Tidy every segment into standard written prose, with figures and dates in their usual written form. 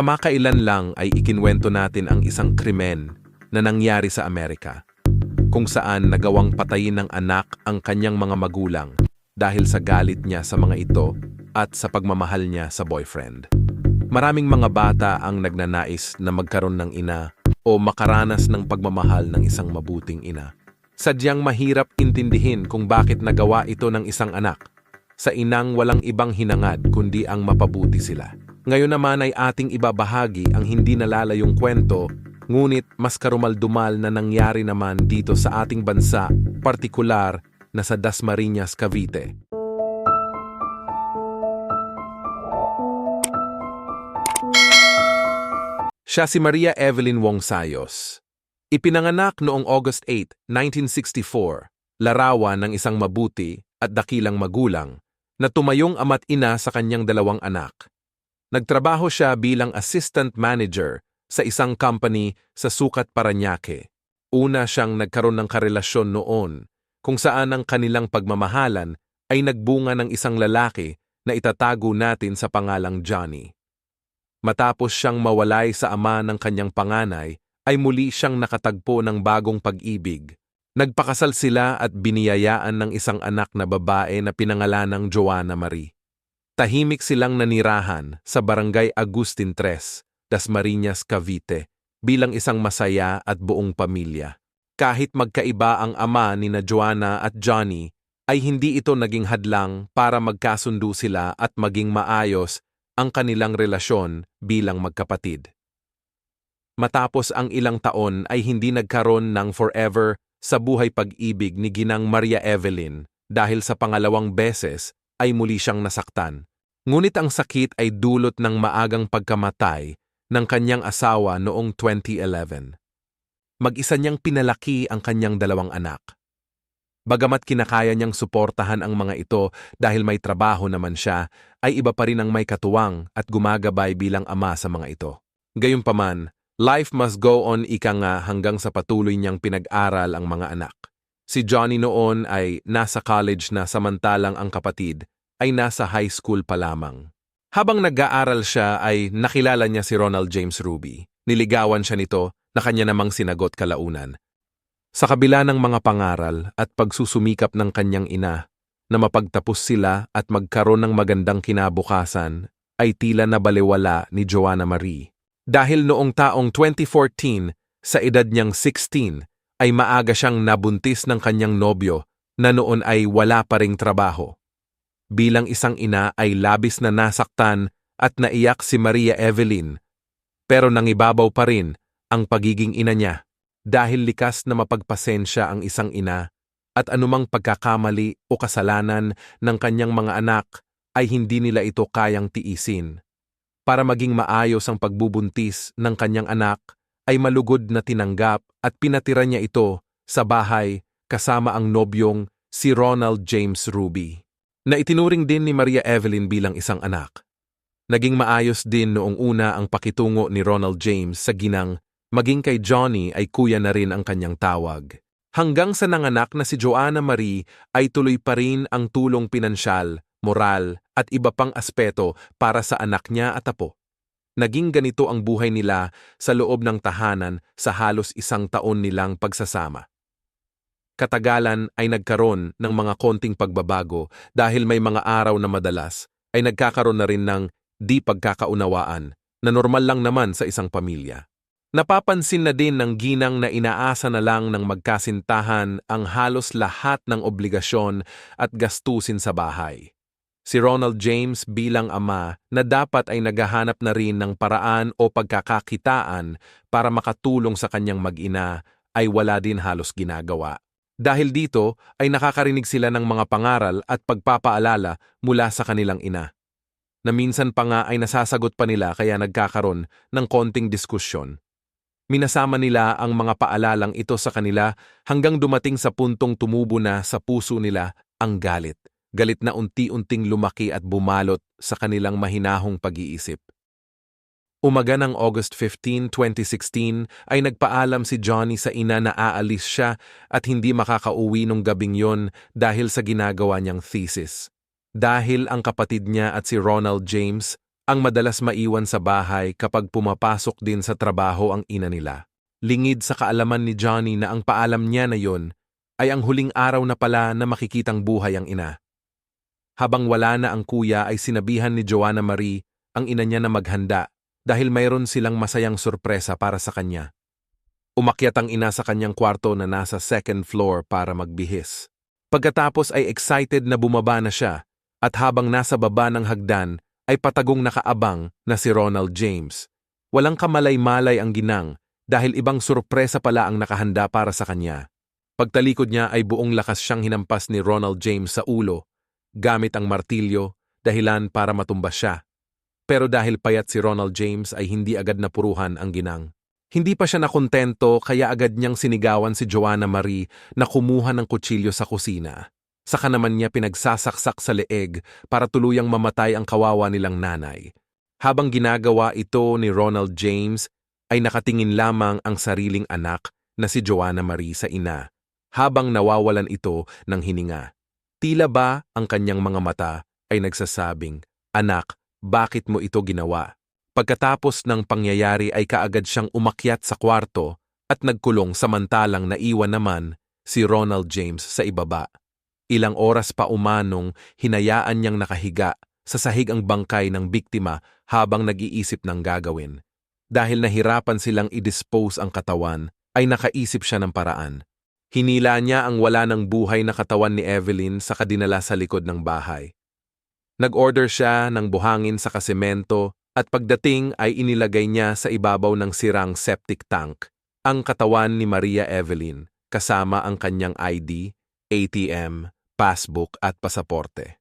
Kamakailan lang ay ikinwento natin ang isang krimen na nangyari sa Amerika, kung saan nagawang patayin ng anak ang kanyang mga magulang dahil sa galit niya sa mga ito at sa pagmamahal niya sa boyfriend. Maraming mga bata ang nagnanais na magkaroon ng ina o makaranas ng pagmamahal ng isang mabuting ina. Sadyang mahirap intindihin kung bakit nagawa ito ng isang anak sa inang walang ibang hinangad kundi ang mapabuti sila. Ngayon naman ay ating ibabahagi ang hindi nalalayong kwento, ngunit mas karumal-dumal na nangyari naman dito sa ating bansa, partikular na sa Dasmariñas, Cavite. Siya si Maria Evelyn Wong Sayos. Ipinanganak noong August 8, 1964, larawan ng isang mabuti at dakilang magulang na tumayong ama't ina sa kanyang dalawang anak. Nagtrabaho siya bilang assistant manager sa isang company sa Sucat, Parañaque. Una siyang nagkaroon ng karelasyon noon kung saan ang kanilang pagmamahalan ay nagbunga ng isang lalaki na itatago natin sa pangalang Johnny. Matapos siyang mawalay sa ama ng kanyang panganay, ay muli siyang nakatagpo ng bagong pag-ibig. Nagpakasal sila at biniyayaan ng isang anak na babae na pinangalanang Joanna Marie. Tahimik silang nanirahan sa Barangay Agustin 3, Dasmariñas, Cavite, bilang isang masaya at buong pamilya. Kahit magkaiba ang ama ni na Joanna at Johnny, ay hindi ito naging hadlang para magkasundo sila at maging maayos ang kanilang relasyon bilang magkapatid. Matapos ang ilang taon ay hindi nagkaroon ng forever sa buhay pag-ibig ni Ginang Maria Evelyn dahil sa pangalawang beses ay muli siyang nasaktan. Ngunit ang sakit ay dulot ng maagang pagkamatay ng kanyang asawa noong 2011. Mag-isa niyang pinalaki ang kanyang dalawang anak. Bagamat kinakaya niyang suportahan ang mga ito dahil may trabaho naman siya, ay iba pa rin ang may katuwang at gumagabay bilang ama sa mga ito. Gayunpaman, life must go on ika nga hanggang sa patuloy niyang pinag-aral ang mga anak. Si Johnny noon ay nasa college na samantalang ang kapatid ay nasa high school pa lamang. Habang nag-aaral siya ay nakilala niya si Ronald James Ruby. Niligawan siya nito na kanya namang sinagot kalaunan. Sa kabila ng mga pangaral at pagsusumikap ng kanyang ina na mapagtapos sila at magkaroon ng magandang kinabukasan, ay tila nabaliwala ni Joanna Marie. Dahil noong taong 2014, sa edad niyang 16, ay maaga siyang nabuntis ng kanyang nobyo na noon ay wala pa ring trabaho. Bilang isang ina ay labis na nasaktan at naiyak si Maria Evelyn, pero nangibabaw pa rin ang pagiging ina niya dahil likas na mapagpasensya ang isang ina at anumang pagkakamali o kasalanan ng kanyang mga anak ay hindi nila ito kayang tiisin. Para maging maayos ang pagbubuntis ng kanyang anak ay malugod na tinanggap at pinatira niya ito sa bahay kasama ang nobyong si Ronald James Ruby, na itinuring din ni Maria Evelyn bilang isang anak. Naging maayos din noong una ang pakitungo ni Ronald James sa ginang, maging kay Johnny ay kuya na rin ang kanyang tawag. Hanggang sa nanganak na si Joanna Marie ay tuloy pa rin ang tulong pinansyal, moral at iba pang aspeto para sa anak niya at apo. Naging ganito ang buhay nila sa loob ng tahanan sa halos 1 taon nilang pagsasama. Katagalan ay nagkaroon ng mga konting pagbabago dahil may mga araw na madalas ay nagkakaroon na rin ng di pagkakaunawaan na normal lang naman sa isang pamilya. Napapansin na din ng ginang na inaasa na lang ng magkasintahan ang halos lahat ng obligasyon at gastusin sa bahay. Si Ronald James bilang ama na dapat ay naghahanap na rin ng paraan o pagkakakitaan para makatulong sa kanyang mag-ina ay wala din halos ginagawa. Dahil dito ay nakakarinig sila ng mga pangaral at pagpapaalala mula sa kanilang ina, na minsan pa nga ay nasasagot pa nila kaya nagkakaroon ng konting diskusyon. Minasama nila ang mga paalalang ito sa kanila hanggang dumating sa puntong tumubo na sa puso nila ang galit. Galit na unti-unting lumaki at bumalot sa kanilang mahinahong pag-iisip. Umaga ng August 15, 2016 ay nagpaalam si Johnny sa ina na aalis siya at hindi makakauwi nung gabing yon dahil sa ginagawa niyang thesis. Dahil ang kapatid niya at si Ronald James Ang madalas maiwan sa bahay kapag pumapasok din sa trabaho ang ina nila. Lingid sa kaalaman ni Johnny na ang paalam niya na yon ay ang huling araw na pala na makikitang buhay ang ina. Habang wala na ang kuya ay sinabihan ni Joanna Marie ang ina niya na maghanda dahil mayroon silang masayang sorpresa para sa kanya. Umakyat ang ina sa kanyang kwarto na nasa second floor para magbihis. Pagkatapos ay excited na bumaba na siya at habang nasa baba ng hagdan ay patagong nakaabang na si Ronald James. Walang kamalay-malay ang ginang dahil ibang sorpresa pala ang nakahanda para sa kanya. Pagtalikod niya ay buong lakas siyang hinampas ni Ronald James sa ulo gamit ang martilyo dahilan para matumbas siya. Pero dahil payat si Ronald James ay hindi agad napuruhan ang ginang. Hindi pa siya nakontento kaya agad niyang sinigawan si Joanna Marie na kumuha ng kutsilyo sa kusina. Saka naman niya pinagsasaksak sa leeg para tuluyang mamatay ang kawawa nilang nanay. Habang ginagawa ito ni Ronald James ay nakatingin lamang ang sariling anak na si Joanna Marie sa ina habang nawawalan ito ng hininga. Tila ba ang kanyang mga mata ay nagsasabing, "Anak, bakit mo ito ginawa?" Pagkatapos ng pangyayari ay kaagad siyang umakyat sa kwarto at nagkulong samantalang naiwan naman si Ronald James sa ibaba. Ilang oras pa umanong hinayaan niyang nakahiga sa sahig ang bangkay ng biktima habang nag-iisip ng gagawin. Dahil nahirapan silang i-dispose ang katawan, ay nakaisip siya ng paraan. Hinila niya ang wala ng buhay na katawan ni Evelyn sa kadinala sa likod ng bahay. Nag-order siya ng buhangin sa kasemento at pagdating ay inilagay niya sa ibabaw ng sirang septic tank ang katawan ni Maria Evelyn kasama ang kanyang ID, ATM, passbook at pasaporte.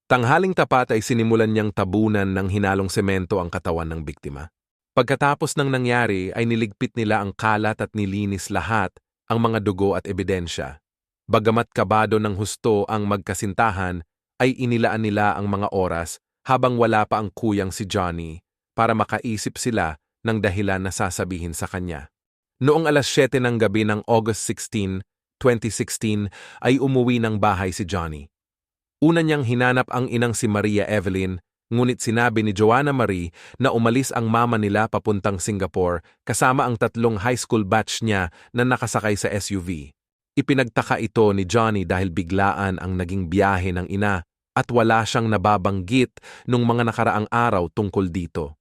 Tanghaling tapat ay sinimulan niyang tabunan ng hinalong semento ang katawan ng biktima. Pagkatapos ng nangyari ay niligpit nila ang kalat at nilinis lahat ang mga dugo at ebidensya. Bagamat kabado ng husto ang magkasintahan, ay inilaan nila ang mga oras habang wala pa ang kuyang si Johnny para makaisip sila ng dahilan na sasabihin sa kanya. Noong alas 7 ng gabi ng August 16, 2016 ay umuwi ng bahay si Johnny. Una niyang hinanap ang inang si Maria Evelyn, ngunit sinabi ni Joanna Marie na umalis ang mama nila papuntang Singapore kasama ang 3 high school batch niya na nakasakay sa SUV. Ipinagtaka ito ni Johnny dahil biglaan ang naging biyahe ng ina at wala siyang nababanggit nung mga nakaraang araw tungkol dito.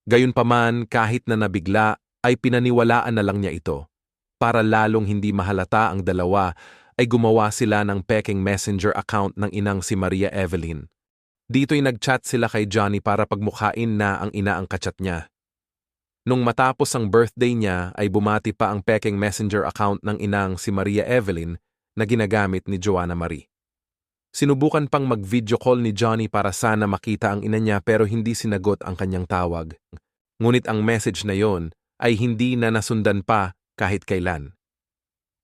Gayunpaman, kahit na nabigla, ay pinaniwalaan na lang niya ito. Para lalong hindi mahalata ang dalawa, ay gumawa sila ng peking messenger account ng inang si Maria Evelyn. Dito'y nag-chat sila kay Johnny para pagmukhain na ang ina ang kachat niya. Nung matapos ang birthday niya ay bumati pa ang peking messenger account ng inang si Maria Evelyn na ginagamit ni Joanna Marie. Sinubukan pang mag-video call ni Johnny para sana makita ang ina niya pero hindi sinagot ang kanyang tawag. Ngunit ang message na yon ay hindi na nasundan pa kahit kailan.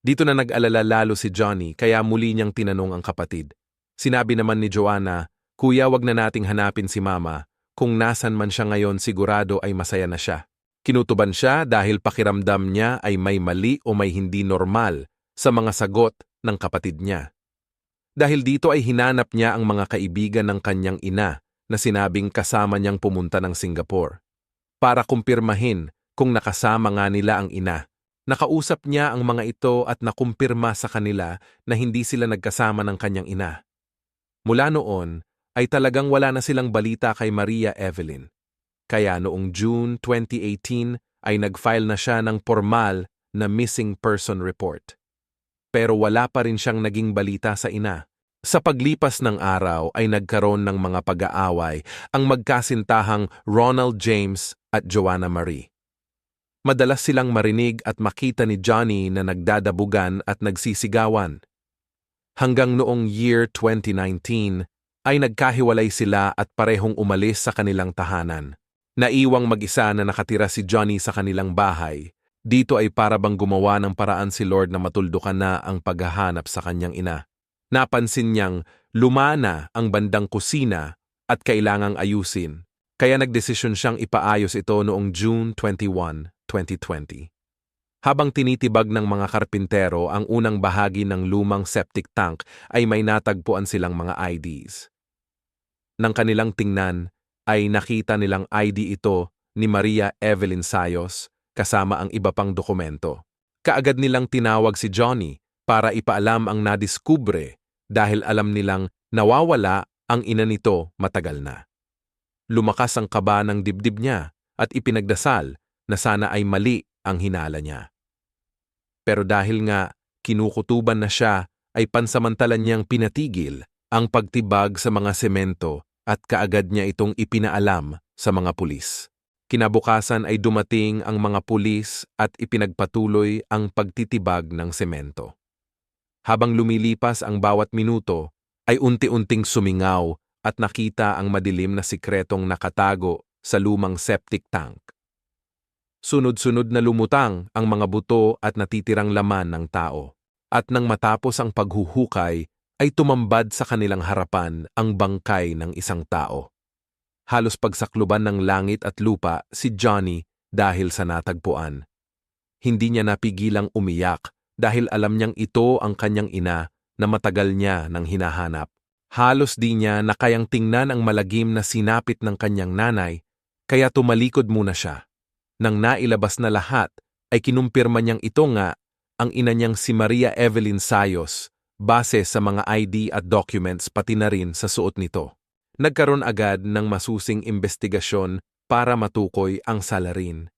Dito na nag-alala lalo si Johnny kaya muli niyang tinanong ang kapatid. Sinabi naman ni Joanna, "Kuya, wag na nating hanapin si Mama. Kung nasan man siya ngayon sigurado ay masaya na siya." Kinutuban siya dahil pakiramdam niya ay may mali o may hindi normal sa mga sagot ng kapatid niya. Dahil dito ay hinanap niya ang mga kaibigan ng kanyang ina na sinabing kasama niyang pumunta ng Singapore. Para kumpirmahin kung nakasama nga nila ang ina. Nakausap niya ang mga ito at nakumpirma sa kanila na hindi sila nagkasama ng kanyang ina. Mula noon ay talagang wala na silang balita kay Maria Evelyn. Kaya noong June 2018 ay nag-file na siya ng formal na missing person report. Pero wala pa rin siyang naging balita sa ina. Sa paglipas ng araw ay nagkaroon ng mga pag-aaway ang magkasintahang Ronald James at Joanna Marie. Madalas silang marinig at makita ni Johnny na nagdadabugan at nagsisigawan. Hanggang noong year 2019 ay nagkahiwalay sila at parehong umalis sa kanilang tahanan. Naiwang mag-isa na nakatira si Johnny sa kanilang bahay. Dito ay para bang gumawa ng paraan si Lord na matuldukan na ang paghahanap sa kanyang ina. Napansin niyang lumana ang bandang kusina at kailangang ayusin, kaya nagdesisyon siyang ipaayos ito noong June 21, 2020. Habang tinitibag ng mga karpintero ang unang bahagi ng lumang septic tank ay may natagpuan silang mga IDs. Nang kanilang tingnan, ay nakita nilang ID ito ni Maria Evelyn Sayos kasama ang iba pang dokumento. Kaagad nilang tinawag si Johnny para ipaalam ang nadiskubre dahil alam nilang nawawala ang ina nito matagal na. Lumakas ang kaba ng dibdib niya at ipinagdasal na sana ay mali ang hinala niya. Pero dahil nga kinukutuban na siya, ay pansamantalan niyang pinatigil ang pagtibag sa mga semento at kaagad niya itong ipinaalam sa mga pulis. Kinabukasan ay dumating ang mga pulis at ipinagpatuloy ang pagtitibag ng semento. Habang lumilipas ang bawat minuto, ay unti-unting sumingaw at nakita ang madilim na sikretong nakatago sa lumang septic tank. Sunod-sunod na lumutang ang mga buto at natitirang laman ng tao. At nang matapos ang paghuhukay, ay tumambad sa kanilang harapan ang bangkay ng isang tao. Halos pagsakluban ng langit at lupa si Johnny dahil sa natagpuan. Hindi niya napigilang umiyak dahil alam niyang ito ang kanyang ina na matagal niya nang hinahanap. Halos di niya nakayang tingnan ang malagim na sinapit ng kanyang nanay, kaya tumalikod muna siya. Nang nailabas na lahat, ay kinumpirma niyang ito nga ang ina niyang si Maria Evelyn Sayos base sa mga ID at documents pati na rin sa suot nito. Nagkaroon agad ng masusing investigasyon para matukoy ang salarin.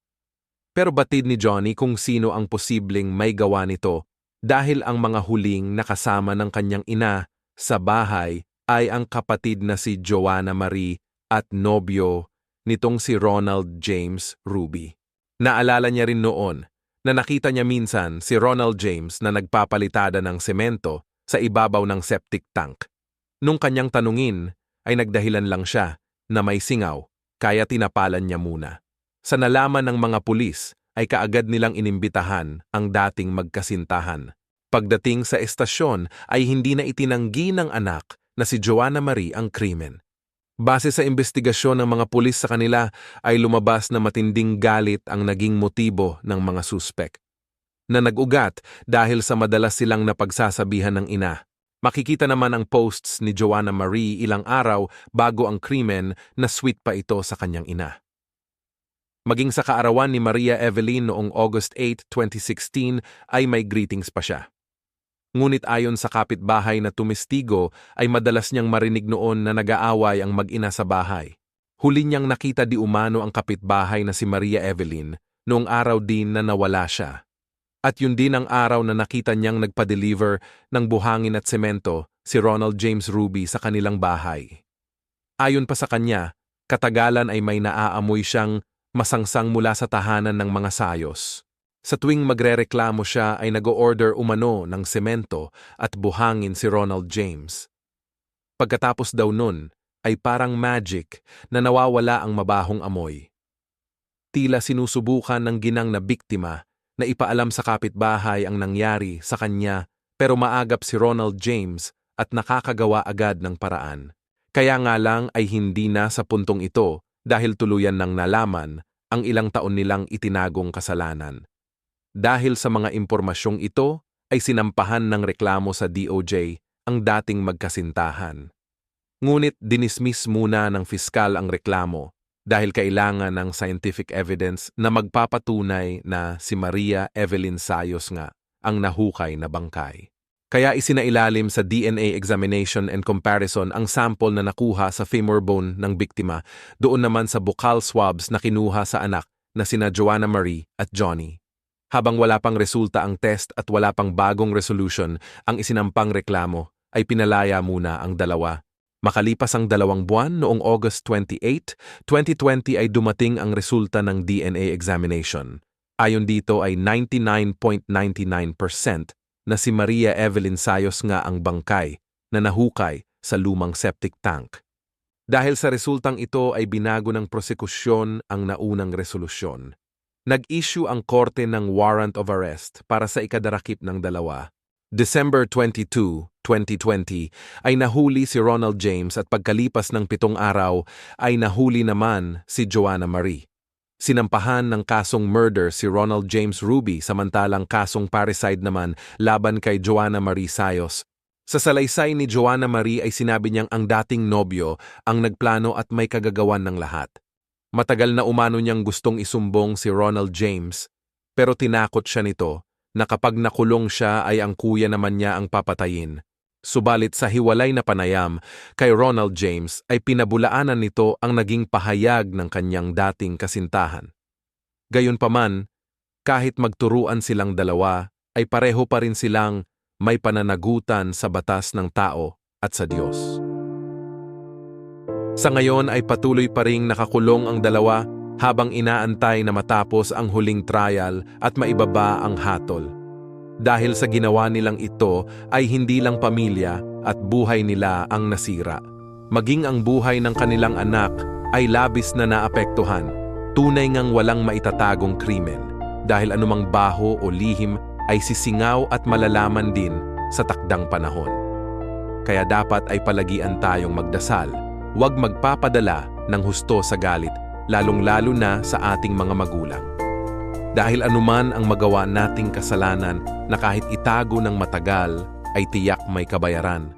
Pero batid ni Johnny kung sino ang posibleng may gawa nito dahil ang mga huling nakasama ng kanyang ina sa bahay ay ang kapatid na si Joanna Marie at nobyo nitong si Ronald James Ruby. Naalala niya rin noon na nakita niya minsan si Ronald James na nagpapalitada ng semento sa ibabaw ng septic tank. Nung kanyang tanungin, ay nagdahilan lang siya na may singaw, kaya tinapalan niya muna. Sa nalaman ng mga pulis, ay kaagad nilang inimbitahan ang dating magkasintahan. Pagdating sa estasyon, ay hindi na itinanggi ng anak na si Joanna Marie ang krimen. Base sa investigasyon ng mga pulis sa kanila ay lumabas na matinding galit ang naging motibo ng mga suspek. Na nag-ugat dahil sa madalas silang napagsasabihan ng ina. Makikita naman ang posts ni Joanna Marie ilang araw bago ang krimen na sweet pa ito sa kanyang ina. Maging sa kaarawan ni Maria Evelyn noong August 8, 2016 ay may greetings pa siya. Ngunit ayon sa kapitbahay na tumestigo ay madalas niyang marinig noon na nag-aaway ang mag-ina sa bahay. Huli niyang nakita di umano ang kapitbahay na si Maria Evelyn noong araw din na nawala siya. At yun din ang araw na nakita niyang nagpa-deliver ng buhangin at semento si Ronald James Ruby sa kanilang bahay. Ayon pa sa kanya, katagalan ay may naaamoy siyang masangsang mula sa tahanan ng mga Sayos. Sa tuwing magrereklamo siya ay nag-o-order umano ng semento at buhangin si Ronald James. Pagkatapos daw nun, ay parang magic na nawawala ang mabahong amoy. Tila sinusubukan ng ginang na biktima na ipaalam sa kapitbahay ang nangyari sa kanya pero maagap si Ronald James at nakakagawa agad ng paraan. Kaya nga lang ay hindi na sa puntong ito dahil tuluyan ng nalaman ang ilang taon nilang itinagong kasalanan. Dahil sa mga impormasyong ito, ay sinampahan ng reklamo sa DOJ ang dating magkasintahan. Ngunit dinismiss muna ng piskal ang reklamo dahil kailangan ng scientific evidence na magpapatunay na si Maria Evelyn Sayos nga ang nahukay na bangkay. Kaya isinailalim sa DNA examination and comparison ang sample na nakuha sa femur bone ng biktima, doon naman sa buccal swabs na kinuha sa anak na sina Joanna Marie at Johnny. Habang wala pang resulta ang test at wala pang bagong resolution ang isinampang reklamo, ay pinalaya muna ang dalawa. Makalipas ang 2 buwan noong August 28, 2020 ay dumating ang resulta ng DNA examination. Ayon dito ay 99.99% na si Maria Evelyn Sayos nga ang bangkay na nahukay sa lumang septic tank. Dahil sa resultang ito ay binago ng prosekusyon ang naunang resolusyon. Nag-issue ang korte ng warrant of arrest para sa ikadarakip ng dalawa. December 22, 2020 ay nahuli si Ronald James at pagkalipas ng 7 araw ay nahuli naman si Joanna Marie. Sinampahan ng kasong murder si Ronald James Ruby samantalang kasong parricide naman laban kay Joanna Marie Sayos. Sa salaysay ni Joanna Marie ay sinabi niyang ang dating nobyo ang nagplano at may kagagawan ng lahat. Matagal na umano niyang gustong isumbong si Ronald James, pero tinakot siya nito na kapag nakulong siya ay ang kuya naman niya ang papatayin. Subalit sa hiwalay na panayam kay Ronald James ay pinabulaanan nito ang naging pahayag ng kanyang dating kasintahan. Gayunpaman, kahit magturuan silang dalawa, ay pareho pa rin silang may pananagutan sa batas ng tao at sa Diyos. Sa ngayon ay patuloy pa ring nakakulong ang dalawa habang inaantay na matapos ang huling trial at maibaba ang hatol. Dahil sa ginawa nilang ito ay hindi lang pamilya at buhay nila ang nasira. Maging ang buhay ng kanilang anak ay labis na naapektuhan, tunay ngang walang maitatagong krimen, dahil anumang baho o lihim ay sisingaw at malalaman din sa takdang panahon. Kaya dapat ay palagian tayong magdasal, huwag magpapadala ng husto sa galit, lalong-lalo na sa ating mga magulang. Dahil anuman ang magawa nating kasalanan na kahit itago ng matagal ay tiyak may kabayaran.